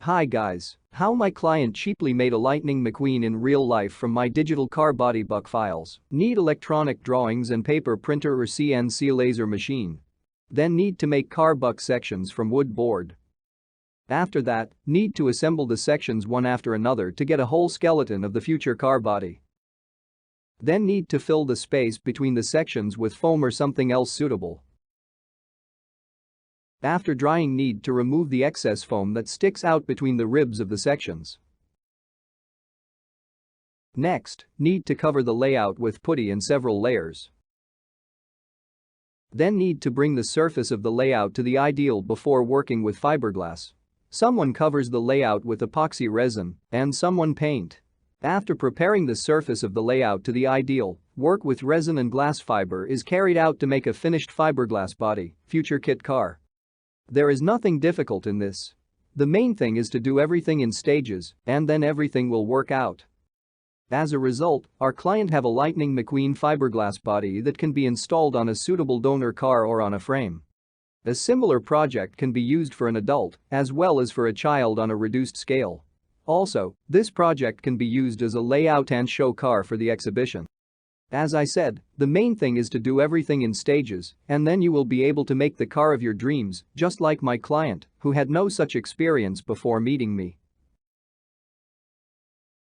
Hi guys, how my client cheaply made a Lightning McQueen in real life from my digital car body buck files. Need electronic drawings and paper printer or CNC laser machine. Then need to make car buck sections from wood board. After that, need to assemble the sections one after another to get a whole skeleton of the future car body. Then need to fill the space between the sections with foam or something else suitable. After drying, need to remove the excess foam that sticks out between the ribs of the sections. Next, need to cover the layout with putty in several layers. Then need to bring the surface of the layout to the ideal before working with fiberglass. Someone covers the layout with epoxy resin and someone paint. After preparing the surface of the layout to the ideal, work with resin and glass fiber is carried out to make a finished fiberglass body, future kit car. There is nothing difficult in this. The main thing is to do everything in stages and then everything will work out. As a result, our client have a Lightning McQueen fiberglass body that can be installed on a suitable donor car or on a frame. A similar project can be used for an adult as well as for a child on a reduced scale. Also, this project can be used as a layout and show car for the exhibition. As I said, the main thing is to do everything in stages and then you will be able to make the car of your dreams, just like my client, who had no such experience before meeting me.